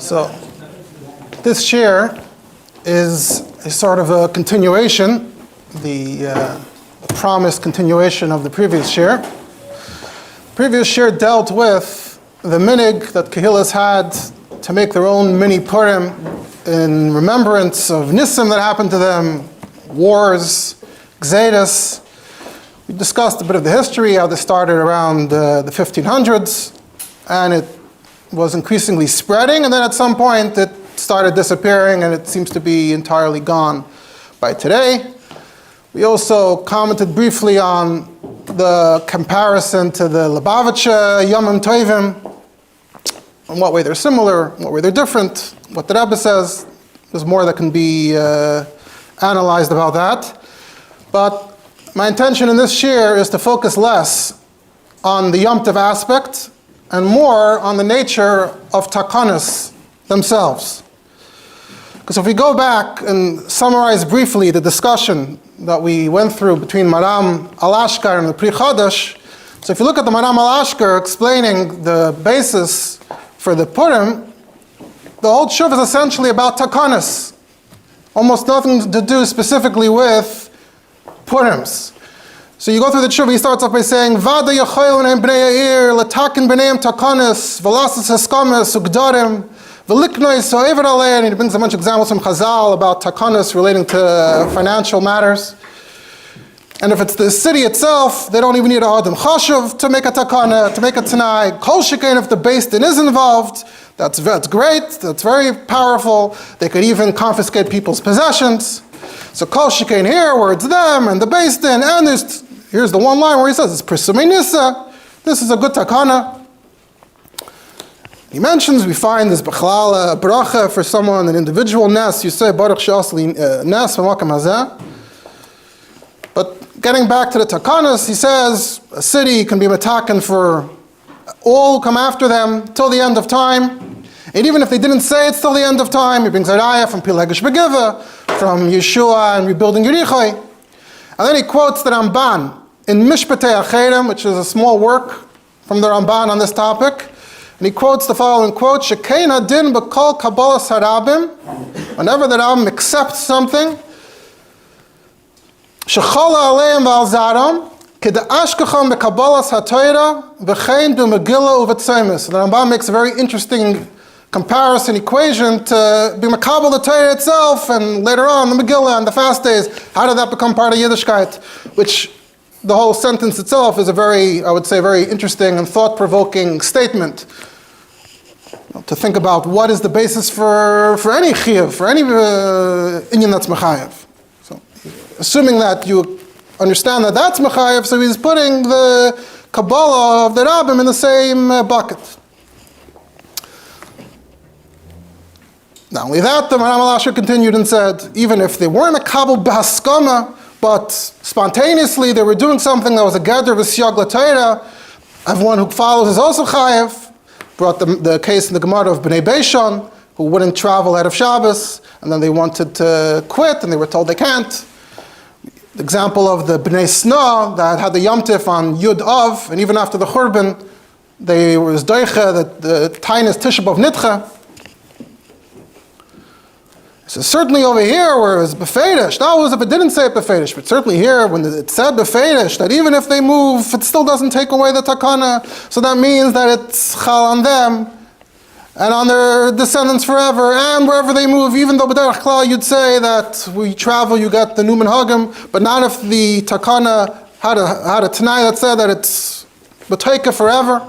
So this shiur is a sort of a continuation, the promised continuation of the previous shiur. Previous shiur dealt with the minig that Kehilas had to make their own mini Purim in remembrance of Nisim that happened to them, wars, Gzeiras. We discussed a bit of the history, how this started around the 1500s, and it was increasingly spreading, and then at some point it started disappearing, and it seems to be entirely gone by today. We also commented briefly on the comparison to the Lubavitcher Yomim Tovim, in what way they're similar, in what way they're different, what the Rabbi says. There's more that can be analyzed about that. But my intention in this shiur is to focus less on the Yom Tov aspect and more on the nature of takanas themselves. Because if we go back and summarize briefly the discussion that we went through between Maram Alashkar and the Pri Chodesh, so if you look at the Maram Alashkar explaining the basis for the Purim, the whole tshuva is essentially about takanas. Almost nothing to do specifically with Purims. So you go through the tshuva, he starts off by saying, Vada yachoylun em bnei ha'ir, letakin b'neim takanas, v'lasas haskamas, ugdarim, v'liknois ha'ever alei, and he brings a bunch of examples from Chazal about takanas relating to financial matters. And if it's the city itself, they don't even need a adam chashuv to make a takana, to make a tanai. Kol shekain, if the beis din is involved, that's great, that's very powerful. They could even confiscate people's possessions. So kol shekain here, where it's them and the beis din, and here's the one line where he says, it's presumei nisa, this is a good takana. He mentions, we find this b'chalal bracha for someone, an individual nes, you say, baruch she'asli nes v'makam hazeh. But getting back to the takanas, he says, a city can be matakan for all who come after them till the end of time. And even if they didn't say it's till the end of time, he brings a raya from Pilegesh Begiva, from Yeshua and rebuilding Yerichai. And then he quotes the Ramban in Mishpatei HaCherem, which is a small work from the Ramban on this topic. And he quotes the following quote, Shekein hadin b'kol kabbalas harabim, whenever the Rabbim accepts something, Shechala aleim v'alzaram, keda'ashkacham b'kabbalas ha'toira, v'chein b'megillah u'v'tzeimus. The Ramban makes a very interesting comparison, equation to be makabel the Torah itself, and later on the Megillah and the fast days. How did that become part of Yiddishkeit? Which the whole sentence itself is a very, I would say, very interesting and thought-provoking statement. To think about what is the basis for any chiyuv, for any inyan that's mechayev. So, assuming that you understand that that's mechayev, so he's putting the Kabbalah of the Rabbim in the same bucket. Not only that, the Maram Alashkar continued and said, even if they weren't a kabel b'haskama, but spontaneously they were doing something that was a gather v'siyag l'Torah, everyone who follows is also chayev. Brought the case in the Gemara of Bnei Beishon, who wouldn't travel out of Shabbos, and then they wanted to quit, and they were told they can't. The example of the Bnei Sna that had the Yom Tif on Yud Av, and even after the Churban, they was doicha, that the tainas Tisha B'Av nitcha. So certainly over here where it was befedish, that was if it didn't say it befedish, but certainly here when it said befedish, that even if they move, it still doesn't take away the takana. So that means that it's chal on them and on their descendants forever, and wherever they move, even though b'derech klal you'd say that we travel, you got the Numan Hagim, but not if the takana had a tanai that said that it's b'taika forever.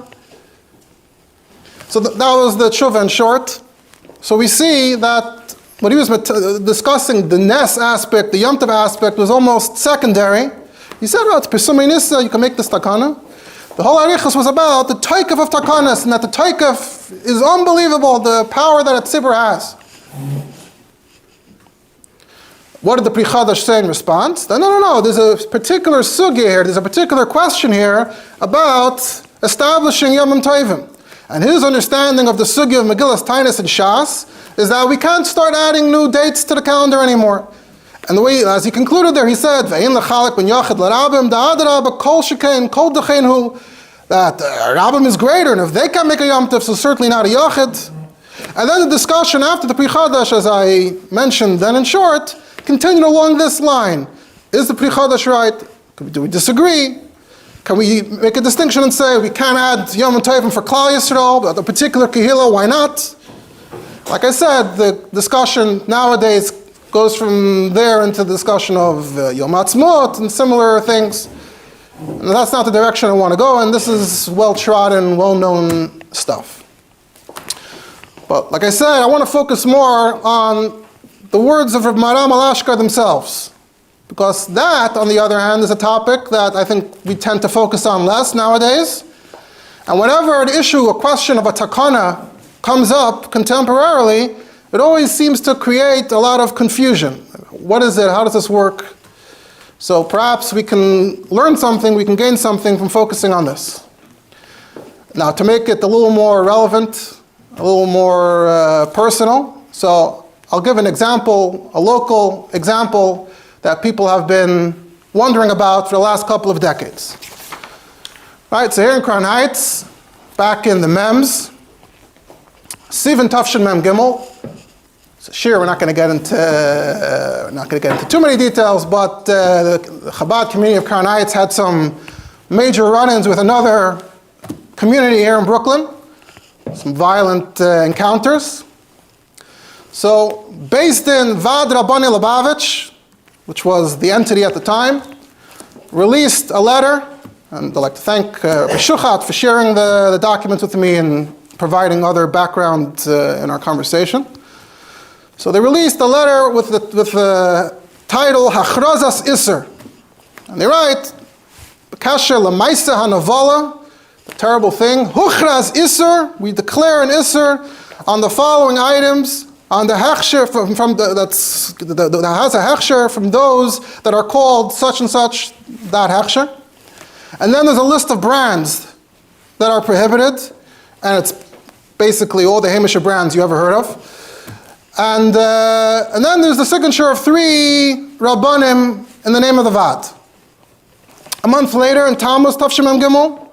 So that was the tshuva in short. So we see that when he was discussing the Nes aspect, the Yom Tov aspect was almost secondary. He said, it's presumei nisa, you can make this takana. The whole arichas was about the taikaf of takanas, and that the taikaf is unbelievable, the power that a tzibur has. What did the Pri Chodesh say in response? No, there's a particular sugya here, there's a particular question here about establishing Yom Tovim. And his understanding of the sugya of Megillas Tainis and Shas is that we can't start adding new dates to the calendar anymore. And the way, as he concluded there, he said, "Ve'in lechalik ben yachid l'rabim da'adrab kol shekain kol dechein hu," that Rabbim is greater, and if they can't make a Yom Tov, so certainly not a Yachid. And then the discussion after the Pri Chadash, as I mentioned then in short, continued along this line. Is the Pri Chadash right? Do we disagree? Can we make a distinction and say we can't add Yom Tovim for Klal Yisrael, but a particular Kehillah, why not? Like I said, the discussion nowadays goes from there into the discussion of Yom Ha'atzmaut and similar things. And that's not the direction I want to go, and this is well-trodden, well-known stuff. But like I said, I want to focus more on the words of Reb Maram Alashkar themselves. Because that, on the other hand, is a topic that I think we tend to focus on less nowadays. And whenever an issue, a question of a takana comes up contemporarily, it always seems to create a lot of confusion. What is it? How does this work? So perhaps we can learn something, we can gain something from focusing on this. Now, to make it a little more relevant, a little more personal, so I'll give an example, a local example that people have been wondering about for the last couple of decades. All right, so here in Crown Heights, back in the Mems, Sivan Tafshin Mem Gimel. So Shiur, we're not going to get into too many details, but the Chabad community of Crown Heights had some major run-ins with another community here in Brooklyn, some violent encounters. So based in Vad Rabbani Lubavitch, which was the entity at the time, released a letter, and I'd like to thank Rabbi Shuchat for sharing the documents with me and providing other background in our conversation. So they released a letter with the title Hachrazas Isser. And they write, Kasher Lamaisa Hanavala, the terrible thing, Huchraz Isser, we declare an Isser on the following items, on the hechsher that has a hechsher from those that are called such and such, that hechsher. And then there's a list of brands that are prohibited, and it's basically all the Hamisha brands you ever heard of. And then there's the signature of 3 Rabbanim in the name of the Vad. A month later, in Tammuz Tafshim Mem Gimel,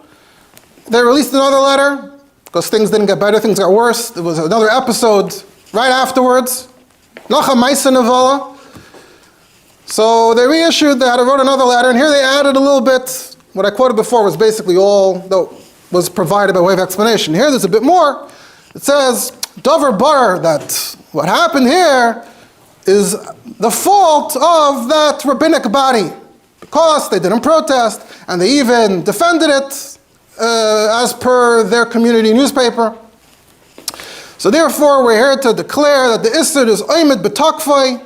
they released another letter, because things didn't get better, things got worse. There was another episode right afterwards, Nacha Maisa Nevala. So they reissued, they wrote another letter, and here they added a little bit. What I quoted before was basically all that was provided by way of explanation. Here there's a bit more. It says, Dover Bar, that what happened here is the fault of that rabbinic body, because they didn't protest, and they even defended it as per their community newspaper. So therefore, we're here to declare that the Isser is Oymed B'Takfai,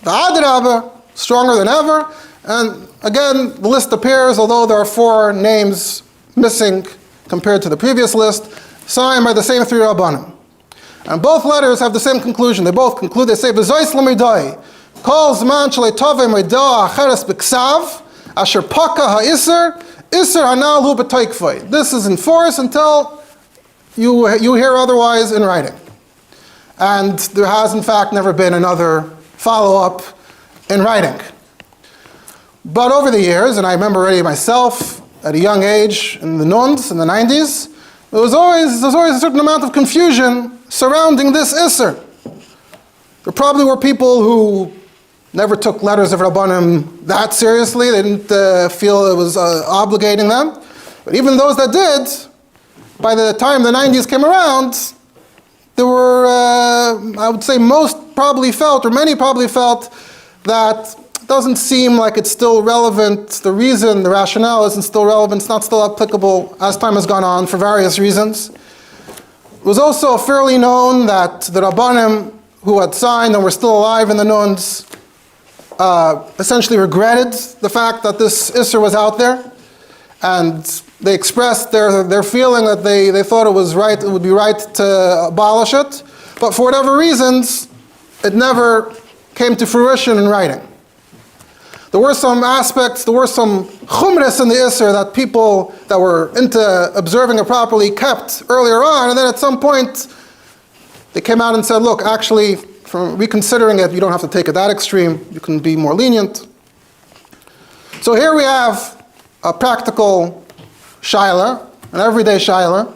the Adrabah, stronger than ever. And again, the list appears, although there are 4 names missing compared to the previous list, signed by the same 3 Rabbanim. And both letters have the same conclusion. They both conclude, they say, B'zois l'midai, kol zman shalei tovei midah acheres b'ksav, asher paka ha'isser, isser hanal hu b'toikfai. This is in force until you hear otherwise in writing. And there has, in fact, never been another follow-up in writing. But over the years, and I remember already myself, at a young age, in the nuns, in the 90s, there was always a certain amount of confusion surrounding this Isser. There probably were people who never took letters of Rabbanim that seriously. They didn't feel it was obligating them. But even those that did, by the time the 90s came around, there were, I would say most probably felt, or many probably felt, that it doesn't seem like it's still relevant. The reason, the rationale isn't still relevant, it's not still applicable as time has gone on for various reasons. It was also fairly known that the Rabbanim who had signed and were still alive in the nuns essentially regretted the fact that this Isser was out there. And they expressed their feeling that they thought it was right, it would be right to abolish it. But for whatever reasons, it never came to fruition in writing. There were some aspects, there were some chumras in the Isser that people that were into observing it properly kept earlier on, and then at some point they came out and said, look, actually, from reconsidering it, you don't have to take it that extreme, you can be more lenient. So here we have a practical shaila, an everyday shaila,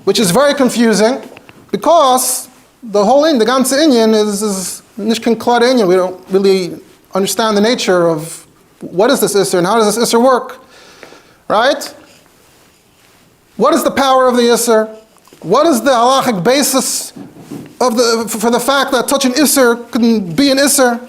which is very confusing, because the whole the ganze inyan is nishkin klad inyan. We don't really understand the nature of what is this isser and how does this isser work, right? What is the power of the isser? What is the halachic basis of for the fact that such an isser can be an isser?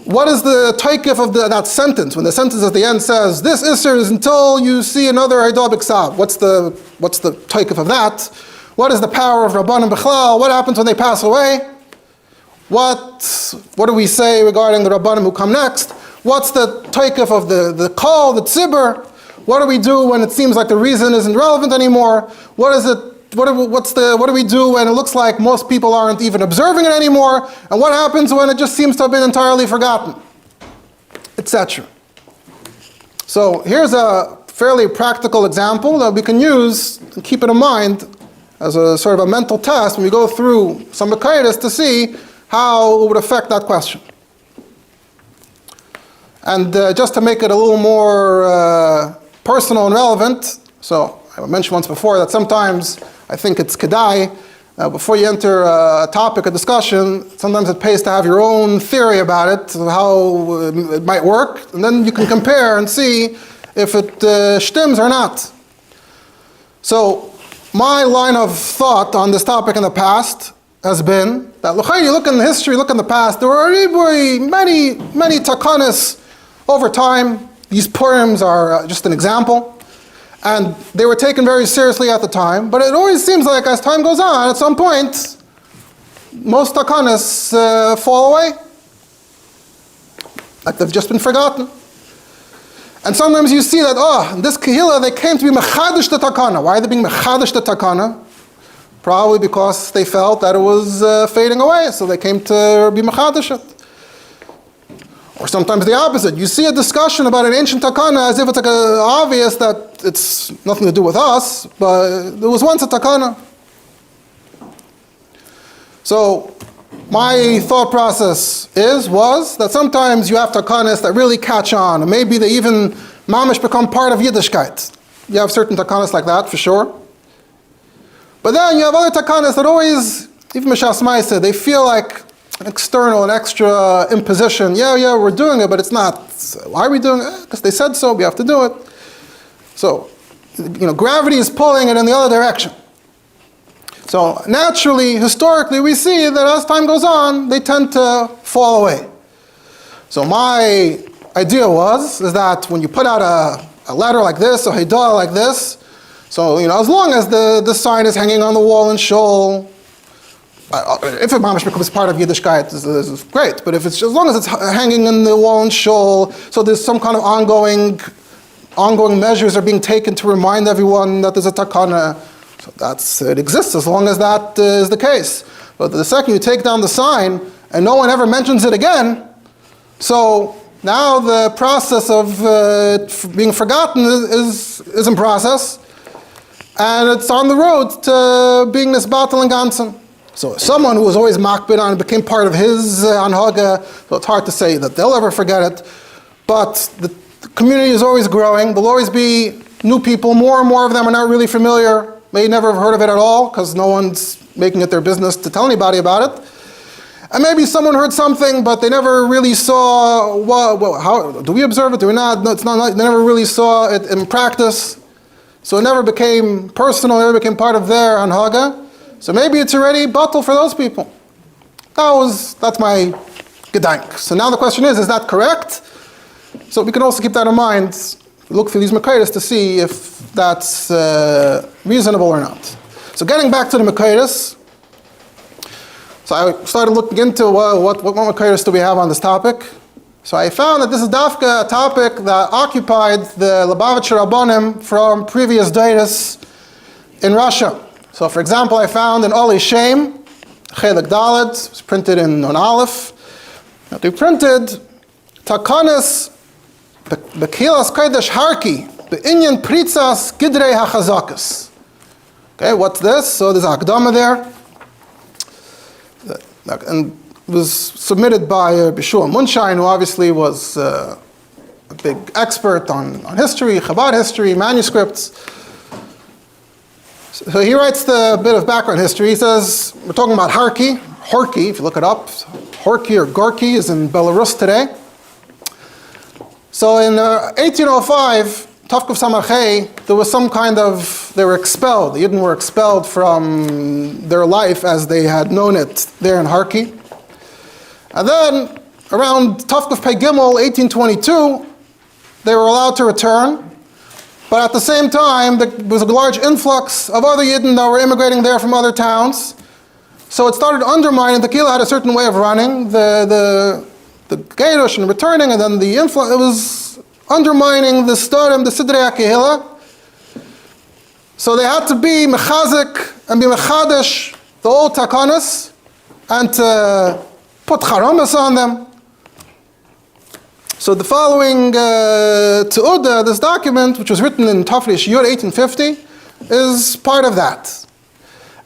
What is the taikif of that sentence? When the sentence at the end says, this isser is until you see another idol b'ksav. What's the taikif of that? What is the power of Rabbanim B'chlal? What happens when they pass away? What do we say regarding the Rabbanim who come next? What's the taikif of the kol, the tzibur? What do we do when it seems like the reason isn't relevant anymore? What do we do when it looks like most people aren't even observing it anymore? And what happens when it just seems to have been entirely forgotten? Etc. So here's a fairly practical example that we can use and keep it in mind as a sort of a mental test when we go through some makaydas to see how it would affect that question. And just to make it a little more personal and relevant, so I mentioned once before that sometimes I think it's kedai, before you enter a topic, a discussion, sometimes it pays to have your own theory about it, how it might work, and then you can compare and see if it stims or not. So my line of thought on this topic in the past has been that you look in the history, look in the past, there were many takanas over time. These Purims are just an example. And they were taken very seriously at the time, but it always seems like as time goes on, at some point, most takanas fall away. Like they've just been forgotten. And sometimes you see that, in this kehillah, they came to be mechadish the takana. Why are they being mechadish the takana? Probably because they felt that it was fading away, so they came to be mechadish it. Or sometimes the opposite. You see a discussion about an ancient takana as if it's like obvious that it's nothing to do with us, but there was once a takana. So my thought process was that sometimes you have takanas that really catch on, and maybe they even mamish become part of Yiddishkeit. You have certain takanas like that for sure. But then you have other takanas that always, even Mishas Maaseh, they feel like an external, an extra imposition. Yeah, we're doing it, but it's not. Why are we doing it? Because they said so, we have to do it. So, gravity is pulling it in the other direction. So naturally, historically, we see that as time goes on, they tend to fall away. So my idea is that when you put out a letter like this, a haidah like this, so as long as the sign is hanging on the wall in shul, if it mamish becomes part of Yiddishkeit, this is great. But if it's as long as it's hanging in the wall and shul, so there's some kind of ongoing measures are being taken to remind everyone that there's a takana. So it exists as long as that is the case. But the second you take down the sign and no one ever mentions it again, so now the process of being forgotten is in process, and it's on the road to being this battle in Gansen. So someone who was always makbid on it became part of his anhaga, so it's hard to say that they'll ever forget it. But the community is always growing. There'll always be new people. More and more of them are not really familiar, may never have heard of it at all, because no one's making it their business to tell anybody about it. And maybe someone heard something, but they never really saw, how do we observe it, do we not? No, it's not. They never really saw it in practice. So it never became personal, never became part of their anhaga. So maybe it's already batal for those people. That's my gedank. So now the question is that correct? So we can also keep that in mind, look through these makaydas to see if that's reasonable or not. So getting back to the makaydas, so I started looking into what makaydas do we have on this topic. So I found that this is dafka, a topic that occupied the Lubavitcher Rabbanim from previous Dairies in Russia. So for example, I found in Oli Shem, Chelik Dalet, it was printed in Nun Aleph. They printed takanas bekilas kodesh harki beinyan pritzas gidrei hachazakas. Okay, what's this? So there's a akdama there, and it was submitted by Bishua Munshine, who obviously was a big expert on history, Chabad history, manuscripts. So he writes the bit of background history. He says, we're talking about Horky, if you look it up. Horky or Gorky is in Belarus today. So in 1805, Tafkuf Samarchei, there was some kind of, they were expelled. The Yidden were expelled from their life as they had known it there in Horky. And then around Tafkuf Pei Gimel, 1822, they were allowed to return. But at the same time, there was a large influx of other Yidden that were immigrating there from other towns. So it started undermining, the Kehillah had a certain way of running, the Gerush and returning, and then the influx, it was undermining the Storim, the Sidrei HaKehillah. So they had to be mechazik and be mechadesh, the old takanas, and to put charamas on them. So the following Te'udah, this document, which was written in Shiur 1850, is part of that.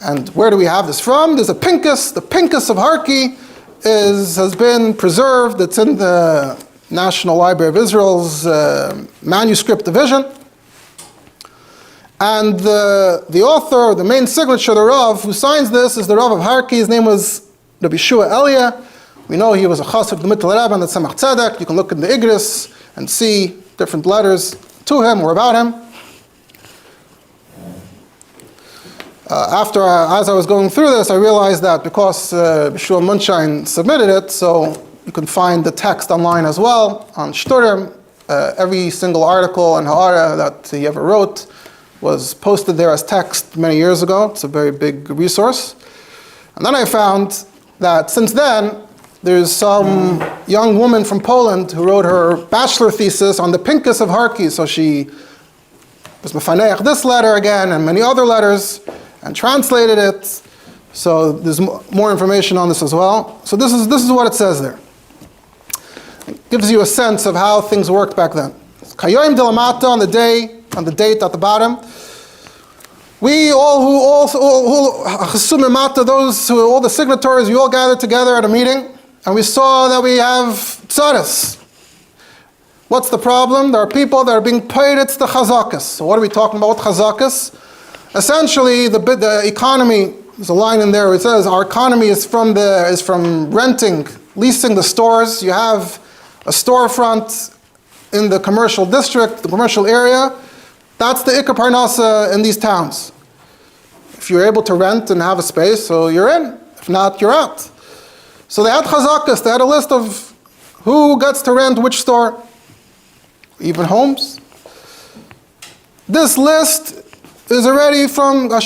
And where do we have this from? There's a Pinkus. The Pinkus of Horky has been preserved. It's in the National Library of Israel's manuscript division. And the author, the main signature, the Rav, who signs this is the Rav of Horky. His name was Rabbi Shua Elia. We know he was a chassid of the Mittel Rebbe and the Tzemach Tzedek. You can look in the Igris and see different letters to him or about him. As I was going through this, I realized that because Shua Munshine submitted it, so you can find the text online as well on Shturim. Every single article and ha'ara that he ever wrote was posted there as text many years ago. It's a very big resource. And then I found that since then, there's some young woman from Poland who wrote her bachelor thesis on the Pinkus of Horky. So she was mefaneach this letter again and many other letters and translated it. So there's more information on this as well. So this is what it says there. It gives you a sense of how things worked back then. Kayoim Dilamata on the date at the bottom. We all the signatories, we all gathered together at a meeting. And we saw that we have tzaras. What's the problem? There are people that are being paid, it's the chazakas. So what are we talking about with chazakas? Essentially, the economy, there's a line in there where it says our economy is from renting, leasing the stores. You have a storefront in the commercial district, the commercial area. That's the ikar parnasa in these towns. If you're able to rent and have a space, so you're in. If not, you're out. So they had chazakas, they had a list of who gets to rent which store, even homes. This list is already from the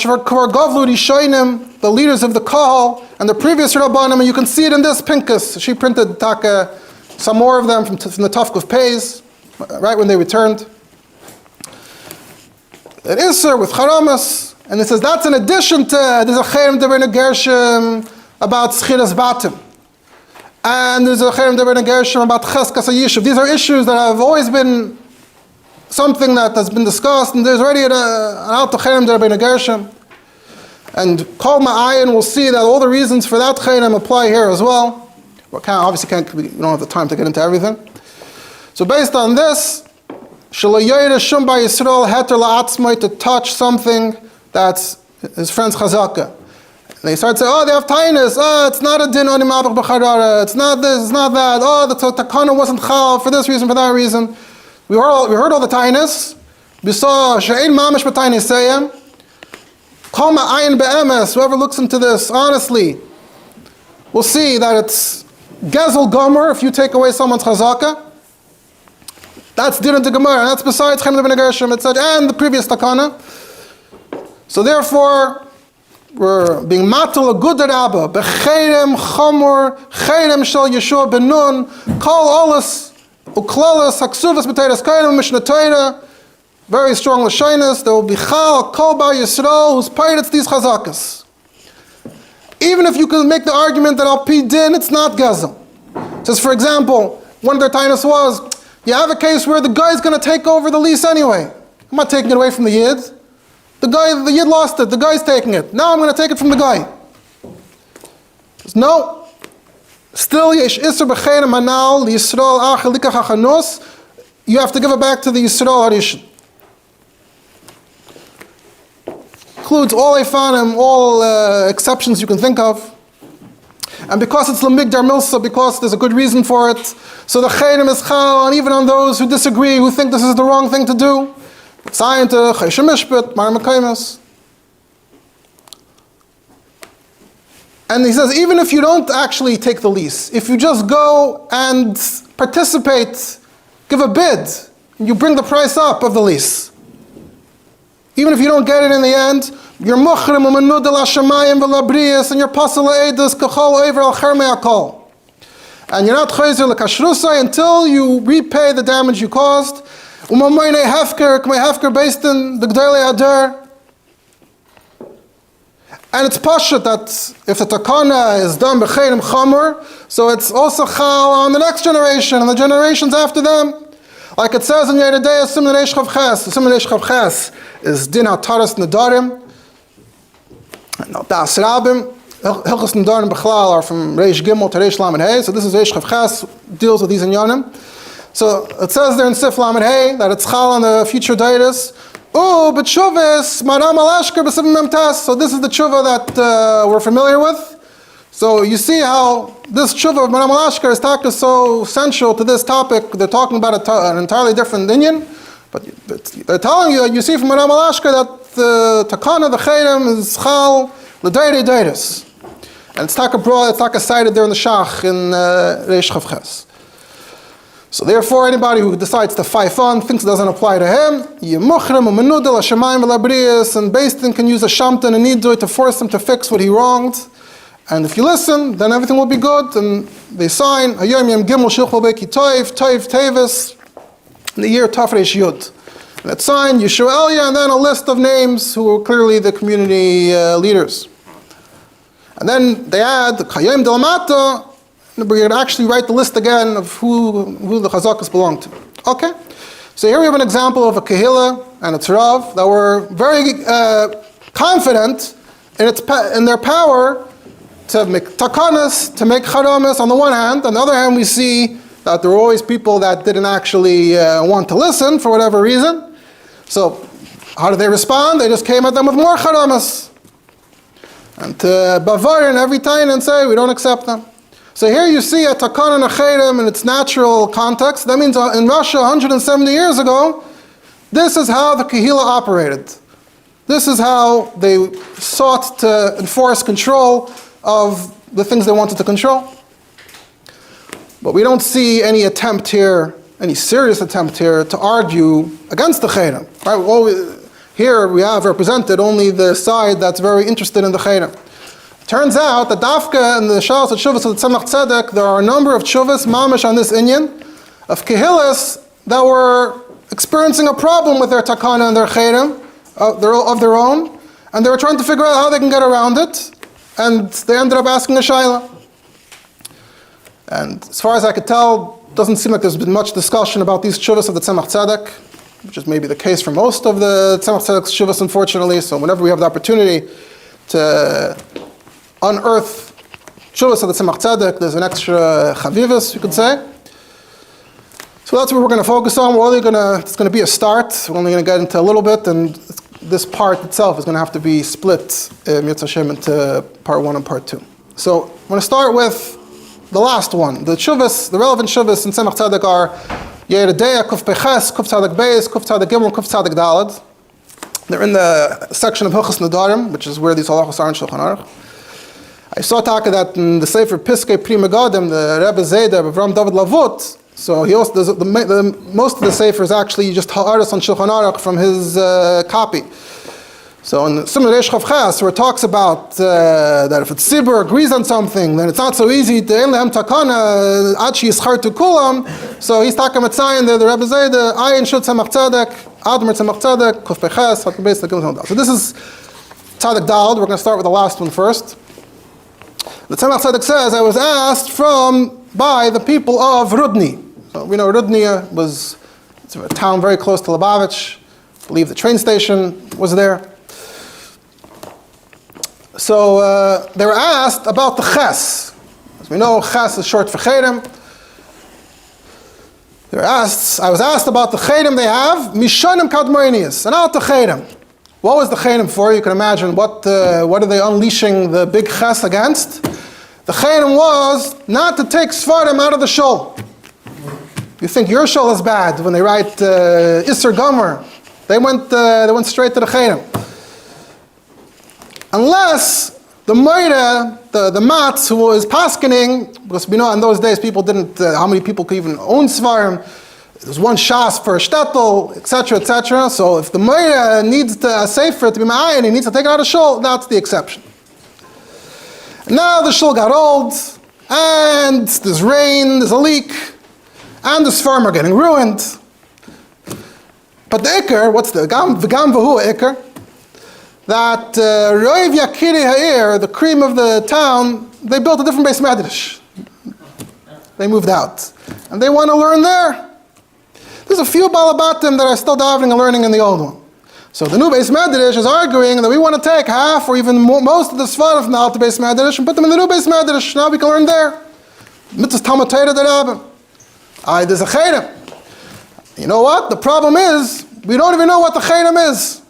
leaders of the Kolel and the previous Rabbanim, and you can see it in this Pinkus. She printed some more of them from the Tafkuf Pays, right when they returned. It is, sir, with charamas, and it says that's in addition to, there's a cherem deber gershim about schiras batim. And there's a cherem deber gershim about cheskas hayishuv. These are issues that have always been something that has been discussed, and there's already an alta cherem deber gershim. And Kol Ma'ayin will see that all the reasons for that cherem apply here as well. We don't have the time to get into everything. So based on this, Shelo Yoyre Shum Bar Yisrael Heter La'atzmai, to touch something that's his friend's chazaka. They start saying, oh, they have tainas. Oh, it's not a din on imabach b'charara. It's not this, it's not that. Oh, the takana wasn't chal for this reason, for that reason. We heard all the tainas. We saw she'ein mamish b'tainis seyem. Kol ma'ayin be'emes. Whoever looks into this honestly will see that it's gezel gomer if you take away someone's chazaka. That's didnt to Gemara, and that's besides cherem deber gershim, etc., and the previous takana. So therefore, we're being matul a good rabba, b'cherem chamor, cherem shel Yeshua ben Nun, kol olas uklalas haksuvas b'teiras kainam mishnah Torah, very strong lashonos. There will be chal kol bar Yisrael who's pirates these chazakas. Even if you can make the argument that al pi din it's not gezel. Just for example, one of their tainas was, you have a case where the guy's going to take over the lease anyway. I'm not taking it away from the yid. The yid lost it. The guy's taking it. Now I'm going to take it from the guy. No. Still, yesh isur b'cheirem hanal liyisrael achel likach hachanos. You have to give it back to the Yisrael Harishon. includes all efanim, all exceptions you can think of. And because it's lemigdar milsa, because there's a good reason for it, so the cherem is chal, and even on those who disagree, who think this is the wrong thing to do, and he says, even if you don't actually take the lease, if you just go and participate, give a bid, you bring the price up of the lease, even if you don't get it in the end, you're muchrim u'menudel hashamayim v'labriyas, and you're pasal ha'edus kachol over al chermei hakol. And you're not chayzer l'kashrusay until you repay the damage you caused. U'mamayne hefker, k'mei hefker based in the g'dayli adar. And it's pashut that if the takana is done b'cheirim chamur, so it's also chal on the next generation and the generations after them. Like it says in Yeridei Siman Reish Chav Ches, Siman Reish Chav Ches is din hataras nedarim. No, das Rabim, Hilchos Nedarim Bechlal are from Reish Gimel to Reish Lamed Hey, so this is Reish Chav Ches, deals with these inyanim. So it says there in Sif Lamed Hey that it's chal on the future Dairies. Oh, but Shuvis, Maram Alashker B'Sivim Memtas. So this is the tshuva that we're familiar with. So you see how this tshuva of Maram Alashker is tack is so central to this topic. They're talking about an entirely different inyan, but they're telling you see from Maram Alashker that the takana, the cherem, is chal Dairies. And it's tack abroad, it's tack cited there in the Shach in Reish Chav Ches. So therefore, anybody who decides to fight on, thinks it doesn't apply to him, and Beis Din can use a shamtan and nidui to force him to fix what he wronged. And if you listen, then everything will be good. And they sign, Hayom Yom Gimel Shilchol Beiki Toiv, Toiv Tevis, in the year Tafresh Yud. And that sign, Yeshua Elia, and then a list of names who were clearly the community leaders. And then they add, Hayom Delamata, we're going to actually write the list again of who the chazakas belong to. Okay? So here we have an example of a kahila and a tzarav that were very confident in their power to make takanas, to make charamas on the one hand. On the other hand, we see that there were always people that didn't actually want to listen for whatever reason. So how did they respond? They just came at them with more charamas. And to bavar in every time and say, we don't accept them. So here you see a takana and a cherem in its natural context. That means in Russia 170 years ago, this is how the kahila operated. This is how they sought to enforce control of the things they wanted to control. But we don't see any attempt here, any serious attempt here, to argue against the cherem. Right? Here we have represented only the side that's very interested in the cherem. Turns out that dafka and the shalos of shuvas of the Tzemach Tzedek, there are a number of shuvas mamish on this inyan of kehilas that were experiencing a problem with their takana and their cherem of their own, and they were trying to figure out how they can get around it, and they ended up asking a shaila. And as far as I could tell, it doesn't seem like there's been much discussion about these shuvas of the Tzemach Tzedek, which is maybe the case for most of the Tzemach Tzedek's shuvas, unfortunately. So whenever we have the opportunity to unearth shuvas of the Tzemach Tzedek, there's an extra chavivas, you could say. So that's what we're going to focus on. It's going to be a start. We're only going to get into a little bit, and this part itself is going to have to be split, Mitzvah Hashem, into part 1 and part 2. So I'm going to start with the last one. The shuvas, the relevant shuvas in Tzemach Tzedek are Yeridei, Kuf Peches, Kuf Tzedek Beis, Kuf Tzedek Gimel, Kuf Tzedek Dalad. They're in the section of Hilchos Nedarim, which is where these halachos are in Shulchan Aruch. I saw taka that in the Sefer Piskei Pri Megadim, the Rebbe Zayda, Avram Dovid Lavut, so he also does most of the Sefers actually just ha'aris on Shulchan Aruch from his copy. So in Siman Reish Chav Ches, where it talks about that if a tzibur agrees on something, then it's not so easy to ein lehem takana achi yischar to kulam. So he's talking about Tzayin there, the Rebbe Zayda, Ayin Shut Tzemach Tzedek, Admer Tzemach Tzedek, Kuf Peches, Hakim Beis, Hakim Beis. So this is Tzedek Daled. We're going to start with the last one first. The Tzemach Tzedek says, I was asked by the people of Rudny. So we know Rudny it's a town very close to Lubavitch. I believe the train station was there. So they were asked about the ches. As we know, ches is short for cherem. I was asked about the cherem they have, mishanim kadmonius, and out the cherem. What was the cherem for? You can imagine what are they unleashing the big ches against? The cherem was not to take svarim out of the shul. You think your shul is bad when they write Isser Gomer. They went straight to the cherem. Unless the moira, the matz who was paskening, because we know in those days people didn't, how many people could even own svarim? There's one shas per shtetl, etc., etc. So if the moira needs a sefer to be ma'ayin, he needs to take it out of shul, that's the exception. Now the shul got old, and there's rain, there's a leak, and the svarim are getting ruined. But the ikar, what's the v'gam v'hu ikar? That Roiv Yakiri Ha'ir, the cream of the town, they built a different base medrash. They moved out. And they want to learn there. There's a few balabatim that are still davening and learning in the old one. So the new base medrash is arguing that we want to take half or even most of the svarim from the alter base medrash and put them in the new base medrash. Now we can learn there. Mitzvahs Talmud Torah derabim. There's a cherem. You know what? The problem is, we don't even know what the cherem is.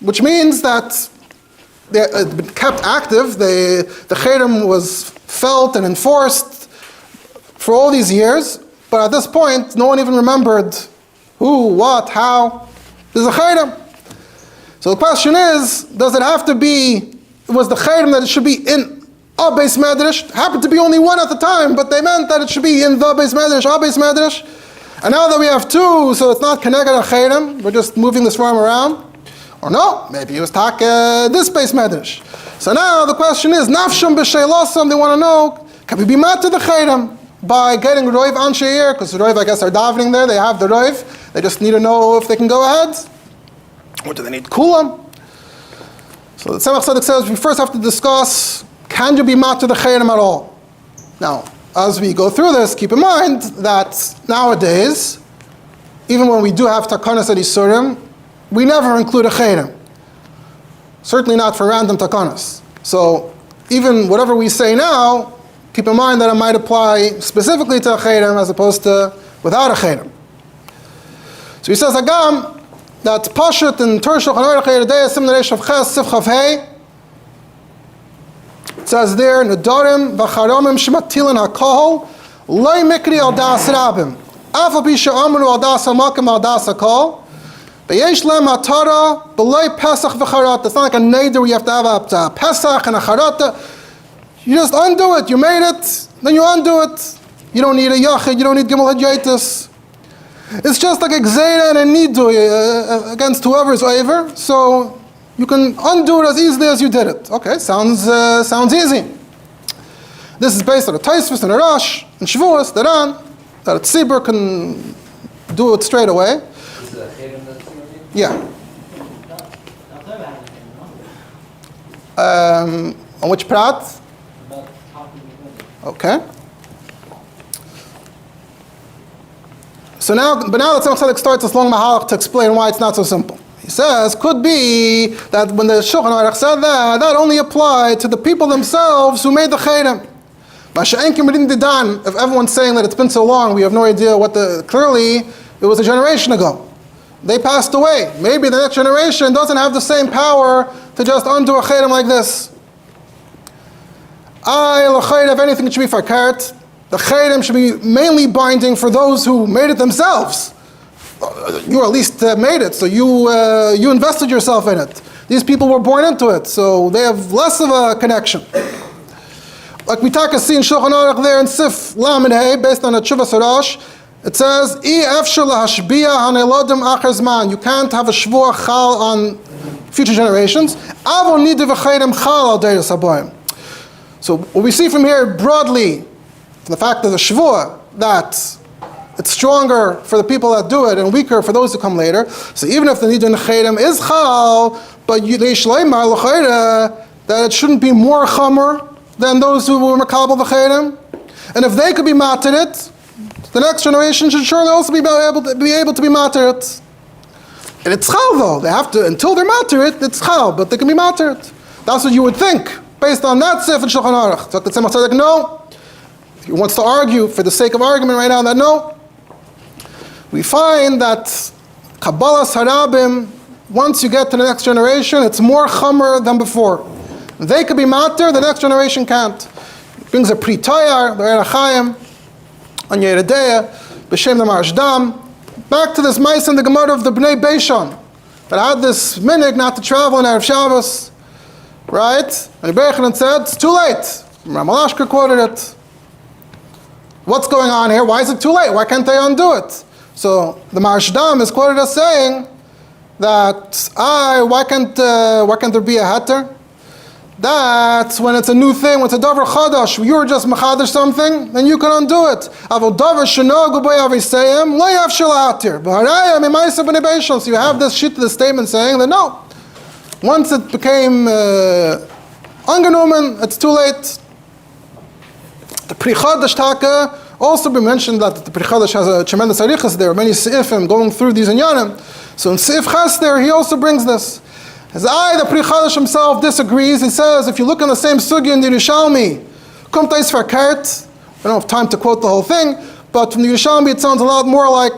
Which means that they've been kept active. The cherem was felt and enforced for all these years, but at this point, no one even remembered who, what, how. There's a cherem. So the question is, does it have to be, was the cherem that it should be in a beis medrash? Happened to be only one at the time, but they meant that it should be in the beis medrash, a beis medrash. And now that we have two, so it's not connected to cherem, we're just moving this farm around. Or no, maybe it was tack this beis medrash. So now the question is, nafsham b'sheilosam, they want to know, can we be mad to the cherem by getting roiv ansheir? Because the roiv, I guess, are davening there, they have the roiv. They just need to know if they can go ahead. Or do they need kulam? So the Tzemach Tzedek says, we first have to discuss, can you be mad to the cherem at all? Now, as we go through this, keep in mind that nowadays, even when we do have takanas at Isurim, we never include a cherem. Certainly not for random takanas. So even whatever we say now, keep in mind that it might apply specifically to a cherem as opposed to without a cherem. So he says, Agam, that Pashut in Torah Shulchan Aruch Yeridei Sim Neresh of Ches Sif Chav Hei, it says there, Nedarim v'charomim shematilin ha'kol, loy mikri al das rabim, afal pi she'amru al das ha'makim al das ha'kol, B'yesh lem atara b'loi pesach v'charata. It's not like a neder where you have to have a pesach and a charata. You just undo it. You made it, then you undo it. You don't need a yachid. You don't need gimel hadjaitis. It's just like a gzeira and a nidu against whoever is over. So you can undo it as easily as you did it. Okay, sounds easy. This is based on a Tosfos and a Rosh and Shavuos, the Ran, that a tzibur can do it straight away. Yeah. On which prat? Okay. So now the Tzemach Tzedek starts this long mahalach to explain why it's not so simple. He says, could be that when the Shulchan Aruch said that only applied to the people themselves who made the cherem. If everyone's saying that it's been so long, we have no idea clearly it was a generation ago. They passed away. Maybe the next generation doesn't have the same power to just undo a cherem like this. If anything, it should be fakart. The cherem should be mainly binding for those who made it themselves. You at least made it, so you invested yourself in it. These people were born into it, so they have less of a connection. Like we talk in Shulchan Aruch there in Sif Lamed Hey, based on a Tshuvas Rosh, it says, you can't have a shvuah chal on future generations. So what we see from here broadly, from the fact that the shvuah, that it's stronger for the people that do it and weaker for those who come later. So even if the nidun cherem is chal, but that it shouldn't be more chamer than those who were makabel the cherem. And if they could be matir it, the next generation should surely also be able to be matir it. And it's chal though. They have to, until they're matir it, it's chal, but they can be matir it. That's what you would think, based on that sif in Shulchan Aruch. So the Tzemach Tzedek, no. He wants to argue, for the sake of argument right now, that no. We find that Kabbalas Harabim once you get to the next generation, it's more chomer than before. They could be matter, the next generation can't. It brings a pri toyar, the erachayim, on Yeredeya, b'shem the marshdam. Back to this mice in the Gemara of the Bnei Beishon, that had this minhag not to travel in Erev Shabbos, right? And Rebbe said, it's too late. Ramalashka quoted it. What's going on here? Why is it too late? Why can't they undo it? So the Marshdam is quoted as saying that, why can't there be a heter? That's when it's a new thing, when it's a davar chadash. You were just machadash something, then you can undo it. Avol davar shenogu bo yavisayim lo yavshel hatir. B'harayim imaysa b'nei beishon. So you have this shit to the statement saying that no, once it became angenommen, it's too late. The Pri Chadash taka also been mentioned that the Pri Chadash has a tremendous arichas there, many seifim going through these inyanim. So in Seif Ches there, he also brings this. As the Pri Chadash himself disagrees, he says, if you look in the same sugi in the Yerushalmi, Kum Tais Verkert, I don't have time to quote the whole thing, but from the Yerushalmi it sounds a lot more like,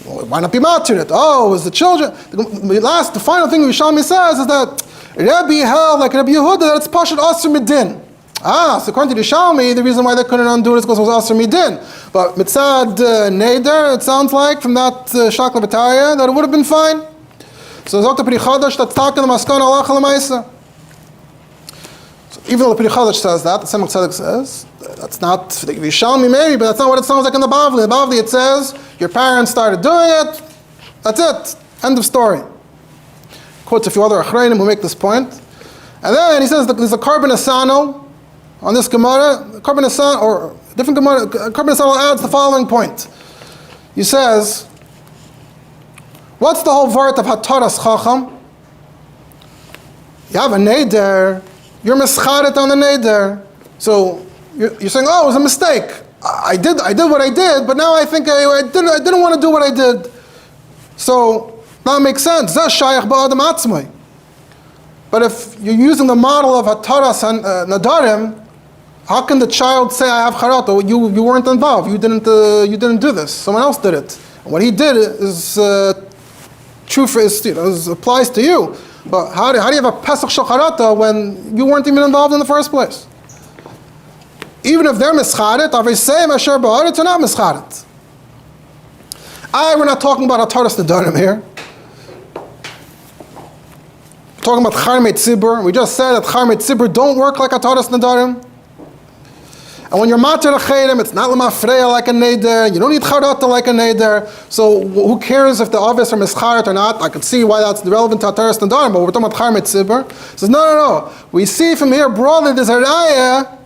well, why not be matir it? Oh, it was the children. The final thing Yerushalmi says is that Rabbi held, like Rabbi Yehuda, that it's Pashat Asr Midin. So according to the Shalmi, the reason why they couldn't undo it is because it was Asr Midin. But Mitzad Neder, it sounds like, from that Shakla B'Taya, that it would have been fine. So Dr. Pri Chadash, that's tack in the Maskana Allah Chalamaisa. So even though the Pri Chadash says that, the Tzemach Tzedek says, that's not, the Shalmi maybe, but that's not what it sounds like in the Bavli. In the Bavli it says, your parents started doing it, that's it, end of story. Quotes a few other Achrayim who make this point. And then he says that there's a carbon asano on this Gemara, carbon asano, or different Gemara, carbon asano adds the following point. He says, what's the whole vart of hataras chacham? You have a neder, you're mischaret on the neder. So you're saying, oh, it was a mistake. I did what I did, but now I think I didn't want to do what I did. So that makes sense. Zeh shayach ba'adam atzmai. But if you're using the model of hataras and nadarim, how can the child say, I have charato? You weren't involved. You didn't do this. Someone else did it. And what he did is true for applies to you. But how do you have a pesach shel charata when you weren't even involved in the first place? Even if they're mischaret, avesayim asher ba'aretz are not mischaret. We're not talking about hataras nadarim here. We're talking about charmei tzibur. We just said that charmei tzibur don't work like hataras nadarim. And when you're matir a cherem, it's not lemafreya like a neder. You don't need charata like a neder. So who cares if the obvious are mischaret or not? I can see why that's relevant to hataras nadarim, but we're talking about charmei tzibur. He says no. We see from here broadly there's a raya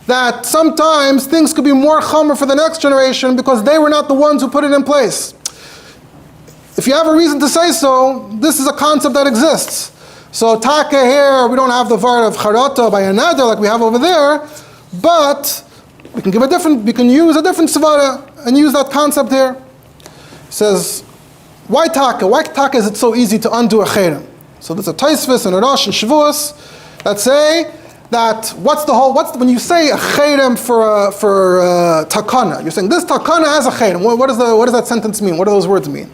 that sometimes things could be more chomer for the next generation because they were not the ones who put it in place. If you have a reason to say so, this is a concept that exists. So taka here, we don't have the var of charata by a neder like we have over there, but we can use a different svara and use that concept here. It says, why taka? Why taka is it so easy to undo a cherem? So there's a Taisvis and a Rosh and Shavuos that say that when you say a cherem for takana, you're saying this takana has a cherem. What does that sentence mean? What do those words mean?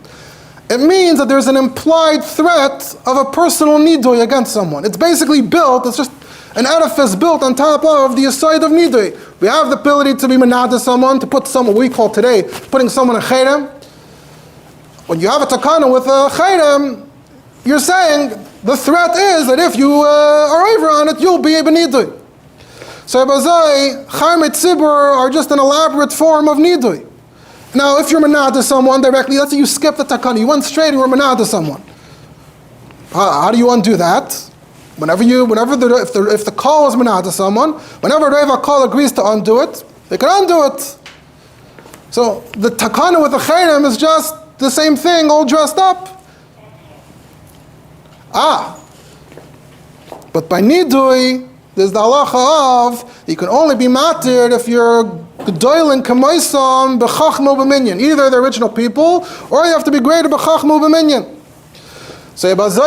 It means that there's an implied threat of a personal nidui against someone. It's basically built, it's just an edifice built on top of the aside of nidui. We have the ability to be menada someone, to put someone, we call today, putting someone in cherem. When you have a takana with a cherem, you're saying the threat is that if you are over on it, you'll be a nidui. So Bazai, charmei tzibur are just an elaborate form of nidui. Now, if you're menada someone directly, let's say you skip the takana, you went straight and you were menada someone. How do you undo that? If the call is menada someone, whenever Reva call agrees to undo it, they can undo it. So the takana with the cherem is just the same thing, all dressed up. But by nidui, there's the halacha of you can only be matir if you're gedoylin kamoisam b'chachmo b'minyan. Either the original people, or you have to be greater b'chachmo b'minyan. So you have to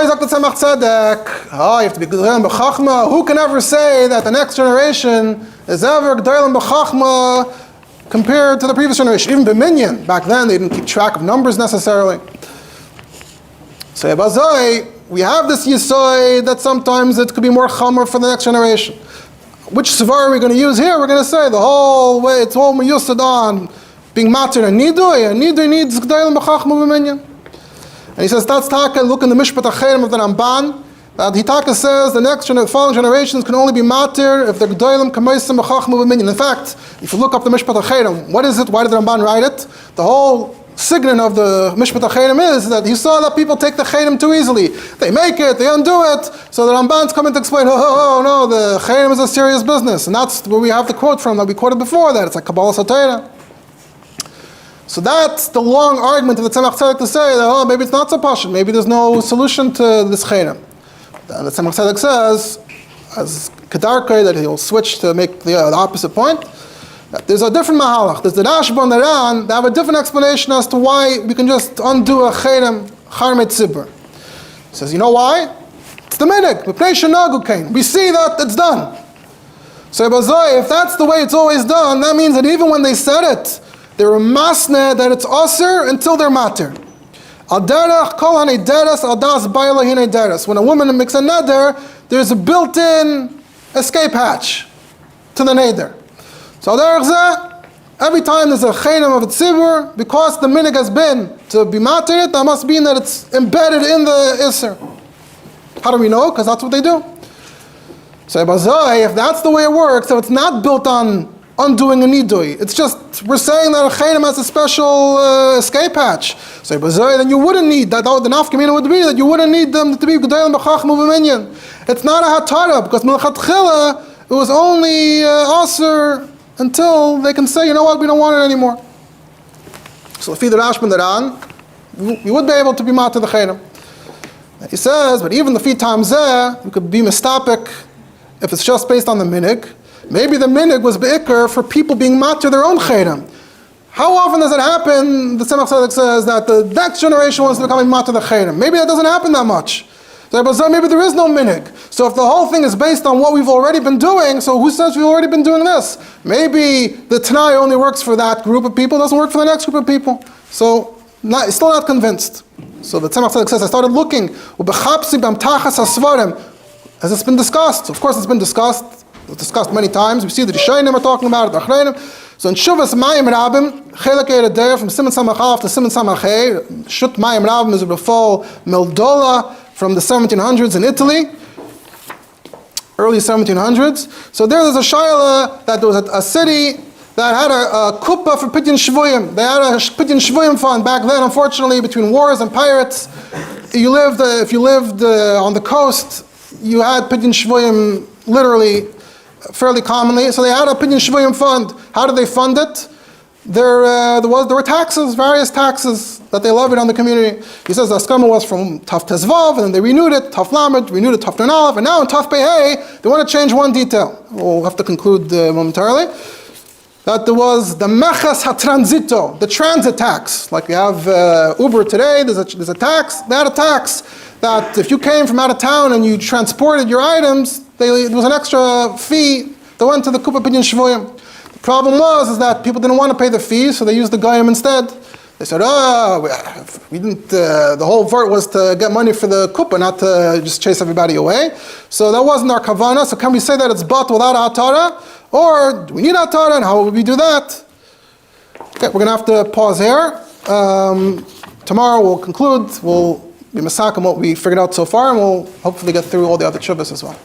be gedoylin b'chachma. Who can ever say that the next generation is ever gedoylin b'chachma compared to the previous generation? Even b'minyan. Back then they didn't keep track of numbers necessarily. So Bazai, we have this yisoid that sometimes it could be more chomer for the next generation. Which svar are we going to use here? We're going to say the whole way, it's all miyusad on being matir and nidui needs g'dayim b'chachma b'minyan. And he says, that's taka, look in the Mishpat HaCherem of the Ramban, that Hitaka says the following generations can only be matir if they're g'dayim k'meisim b'chachma b'minyan. In fact, if you look up the Mishpat HaCherem, what is it? Why did the Ramban write it? The whole Sgan of the Mishpat HaCherem is that he saw that people take the cherem too easily. They make it, they undo it. So the Ramban's coming to explain, oh no, the cherem is a serious business. And that's where we have the quote from that we quoted before, that it's like Kabbalah Satira. So that's the long argument of the Tzemach Tzedek to say that, maybe it's not so pashut, maybe there's no solution to this cherem. And the Tzemach Tzedek says, as Kedarkei, that he'll switch to make the opposite point. There's a different mahalach. There's the Rashba and the Ran that have a different explanation as to why we can just undo a cherem charmet zibur. He says, you know why? It's the minig. We see that it's done. So if that's the way it's always done, that means that even when they said it, they were masne that it's aser until they're matir. When a woman makes a neder, there's a built-in escape hatch to the neder. So every time there's a cherem of a tzibur, because the minig has been to be matir it, that must mean that it's embedded in the iser. How do we know? Because that's what they do. So if that's the way it works, so it's not built on undoing a nidui. It's just, we're saying that a cherem has a special escape hatch. So then you wouldn't need, that the nafkamina would be that you wouldn't need them to be g'dayim b'chachma b'minyan. It's not a hatara, because milchatchila, it was only aser until they can say, you know what, we don't want it anymore. So if the Rashba and the Ran, we would be able to be matir the cherem. He says, but even the feet times there, we could be mistapik if it's just based on the minig. Maybe the minig was be'ikr for people being matir their own cherem. How often does it happen, the Tzemach Tzedek says, that the next generation wants to become matir the cherem? Maybe that doesn't happen that much. So maybe there is no minig. So if the whole thing is based on what we've already been doing, so who says we've already been doing this? Maybe the Tanai only works for that group of people, doesn't work for the next group of people. So still not convinced. So the Tzemach Tzedek says, I started looking, has this been discussed? Of course it's been discussed. It's discussed many times. We see the Rishonim are talking about it, the Achreinim. So in Shuvas Mayim Rabim, Chelek Eredeh, from Siman Samach to Siman Samach, Shut Mayim Rabim is a full Meldola from the 1700s in Italy, early 1700s. So there's a shaila that there was a city that had a kuppah for Pidyon Shvuyim. They had a Pidyon Shvuyim fund back then, unfortunately, between wars and pirates. If you lived on the coast, you had Pidyon Shvuyim literally fairly commonly. So they had a Pidyon Shvuyim fund. How did they fund it? There were taxes, various taxes that they levied on the community. He says the Askama was from Taf Tezvav, and then they renewed it, Taf Lamed, renewed it, Taf Nun Aleph, and now in Taf Pei, they want to change one detail. We'll have to conclude momentarily. That there was the Meches HaTransito, the transit tax. Like we have Uber today, there's a tax. They had a tax that if you came from out of town and you transported your items, there was an extra fee that went to the Kupa Pidyon Shvuyim. Problem is that people didn't want to pay the fees, so they used the goyim instead. They said, we didn't. The whole vort was to get money for the kuppah, not to just chase everybody away. So that wasn't our kavana. So can we say that it's bought without atara, or do we need atara, and how would we do that? Okay, we're going to have to pause here. Tomorrow we'll conclude. We'll be masakim what we figured out so far, and we'll hopefully get through all the other chuvas as well.